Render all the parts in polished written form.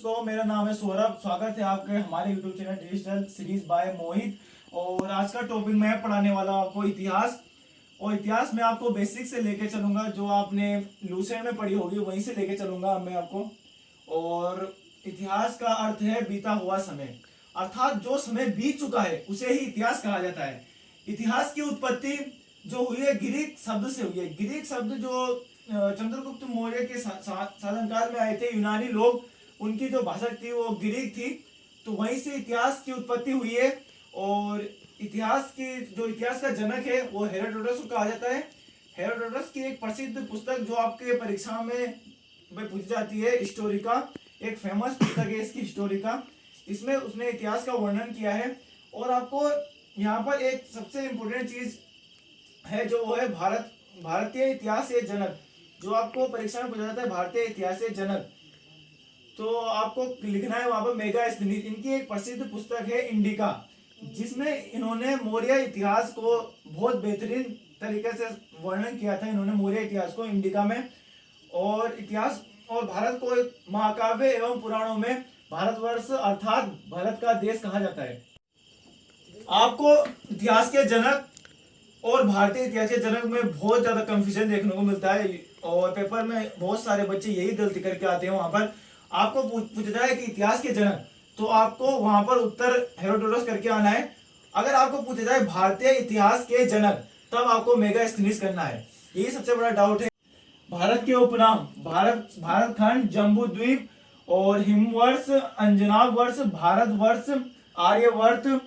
तो मेरा नाम है सौरभ। स्वागत है आपके हमारे YouTube channel digital series by Mohit. और आज का टॉपिक मैं पढ़ाने वाला हूं आपको इतिहास। और इतिहास में आपको बेसिक से लेके चलूंगा, जो आपने लूसेंट में पढ़ी होगी वहीं से लेके चलूंगा मैं आपको। और इतिहास का अर्थ है बीता हुआ समय, अर्थात जो समय बीत चुका है उसे ही इतिहास कहा जाता है। इतिहास की उत्पत्ति जो हुई है ग्रीक शब्द से हुई है। ग्रीक शब्द जो चंद्रगुप्त मौर्य के शासनकाल में आए थे यूनानी लोग, उनकी जो भाषा थी वो ग्रीक थी। तो वहीं से इतिहास की उत्पत्ति हुई है। और इतिहास का जनक है वो हेरोडोटस को कहा जाता है। हेरोडोटस की एक प्रसिद्ध पुस्तक जो आपके परीक्षा में पूछी जाती है, हिस्टोरिका, एक फेमस पुस्तक है इसकी, हिस्टोरिका। इसमें उसने इतिहास का वर्णन किया है। और आपको यहाँ पर एक सबसे इम्पोर्टेंट चीज है जो वो है भारतीय इतिहास के जनक, जो आपको परीक्षा में पूछा जाता है, भारतीय इतिहास के जनक। तो आपको लिखना है वहां पर मेगास्थनीज। इनकी एक प्रसिद्ध पुस्तक है इंडिका, जिसमें इन्होंने मौर्य इतिहास को बहुत बेहतरीन तरीके से वर्णन किया था। इन्होंने मौर्य इतिहास को इंडिका में। और इतिहास और भारत को एक महाकाव्य एवं पुराणों में भारतवर्ष अर्थात भारत का देश कहा जाता है। आपको इतिहास के जनक और भारतीय इतिहास के जनक में बहुत ज्यादा कंफ्यूजन देखने को मिलता है। और पेपर में बहुत सारे बच्चे यही गलती करके आते हैं। वहां पर आपको पूछा जाए कि इतिहास के जनक, तो आपको वहां पर उत्तर हेरोडोटस करके आना है। अगर आपको पूछा जाए भारतीय इतिहास के जनक, तब आपको मेगास्थनीज करना है। यही सबसे बड़ा डाउट है। भारत के उपनाम भारत खंड, जम्बू द्वीप और हिमवर्ष, अंजनाब वर्ष, भारतवर्ष, आर्यवर्त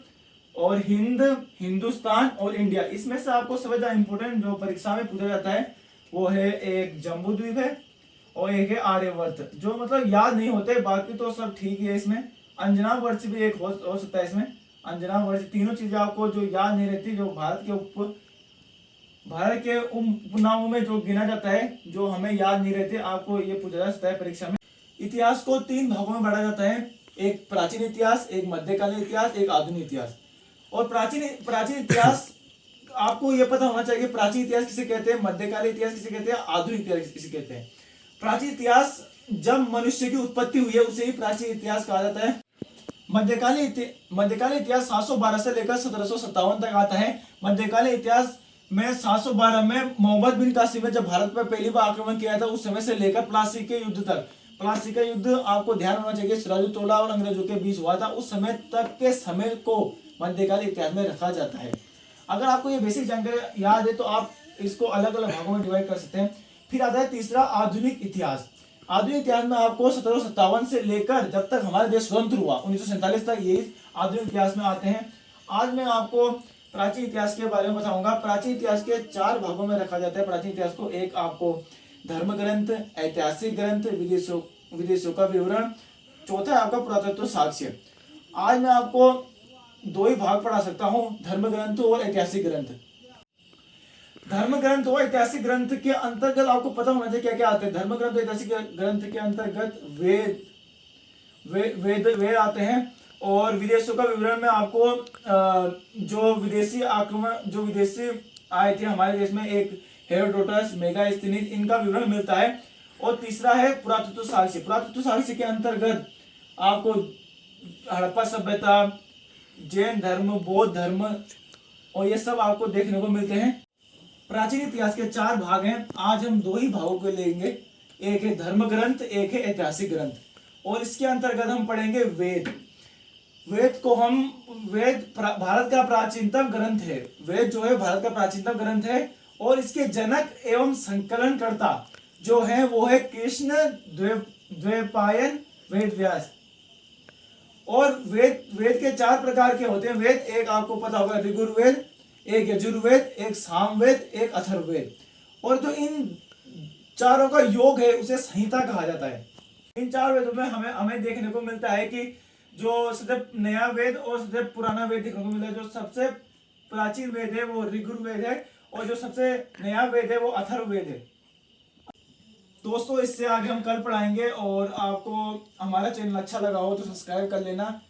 और हिंद, हिंदुस्तान और इंडिया। इसमें से आपको सबसे ज्यादा इंपोर्टेंट जो परीक्षा में पूछा जाता है वो है एक जम्बू द्वीप है और एक है आर्यवर्त, जो मतलब याद नहीं होते, बाकी तो सब ठीक है। इसमें अंजनाब वर्ष भी एक हो सकता है। इसमें अंजनाब वर्ष, तीनों चीजें आपको जो याद नहीं रहती, जो भारत के उपनामों में जो गिना जाता है, जो हमें याद नहीं रहते, आपको ये पूछा जा सकता है परीक्षा में। इतिहास को तीन भागों में बांटा जाता है, एक प्राचीन इतिहास, एक मध्यकालीन इतिहास, एक आधुनिक इतिहास। और प्राचीन इतिहास आपको यह पता होना चाहिए, प्राचीन इतिहास किसे कहते हैं, मध्यकालीन इतिहास किसे कहते हैं, आधुनिक इतिहास किसे कहते हैं। प्राचीन इतिहास जब मनुष्य की उत्पत्ति हुई है उसे ही प्राचीन इतिहास कहा जाता है। मध्यकालीन इतिहास 712 से लेकर 1757 तक आता है। मध्यकालीन इतिहास में 712 में मोहम्मद बिन कासिम ने जब भारत पर पहली बार आक्रमण किया था, उस समय से लेकर प्लासी के युद्ध तक। प्लासी का युद्ध आपको ध्यान होना चाहिए, सिराजुद्दौला और अंग्रेजों के बीच हुआ था। उस समय तक के समय को मध्यकालीन इतिहास में रखा जाता है। अगर आपको ये बेसिक जानकारी याद है तो आप इसको अलग अलग भागों में डिवाइड कर सकते हैं। फिर आता है तीसरा, आधुनिक इतिहास। आधुनिक इतिहास में आपको 1757 से लेकर जब तक हमारा देश स्वतंत्र हुआ 1947 तक, ये आधुनिक इतिहास में आते हैं। आज मैं आपको प्राचीन इतिहास के बारे में बताऊंगा। प्राचीन इतिहास के चार भागों में रखा जाता है प्राचीन इतिहास को। एक आपको धर्म ग्रंथ, ऐतिहासिक ग्रंथ, विदेशों का विवरण, चौथा है आपका पुरातत्व साक्ष्य। आज मैं आपको दो ही भाग पढ़ा सकता हूं, धर्म ग्रंथ और ऐतिहासिक ग्रंथ। धर्म ग्रंथ और ऐतिहासिक ग्रंथ के अंतर्गत आपको पता होना चाहिए क्या क्या आते हैं। धर्म ग्रंथ और ऐतिहासिक ग्रंथ के अंतर्गत वेद आते हैं। और विदेशों का विवरण में आपको जो विदेशी आए थे हमारे देश में, एक हेरोडोटस, मेगास्थनीज, इनका विवरण मिलता है। और तीसरा है पुरातत्व साक्ष्य। पुरातत्व साक्ष्य के अंतर्गत आपको हड़प्पा सभ्यता, जैन धर्म, बौद्ध धर्म और ये सब आपको देखने को मिलते हैं। प्राचीन इतिहास के चार भाग हैं। आज हम दो ही भागों को लेंगे, एक है धर्म ग्रंथ, एक है ऐतिहासिक ग्रंथ। और इसके अंतर्गत हम पढ़ेंगे वेद। वेद भारत का प्राचीनतम ग्रंथ है। वेद जो है भारत का प्राचीनतम ग्रंथ है। और इसके जनक एवं संकलनकर्ता जो है वो है कृष्ण द्वैपायन वेद व्यास। और वेद के चार प्रकार के होते हैं वेद। एक आपको पता होगा ऋग्वेद, एक यजुर्वेद, एक सामवेद, एक अथर्ववेद। और जो इन चारों का योग है उसे संहिता कहा जाता है। इन चार वेदों में हमें देखने को मिलता है कि जो सबसे नया वेद और सबसे पुराना वेद देखने को मिलता है। जो सबसे प्राचीन वेद है वो ऋग्वेद है और जो सबसे नया वेद है वो अथर्ववेद है। दोस्तों, इससे आगे हम कल पढ़ाएंगे। और आपको हमारा चैनल अच्छा लगा हो तो सब्सक्राइब कर लेना।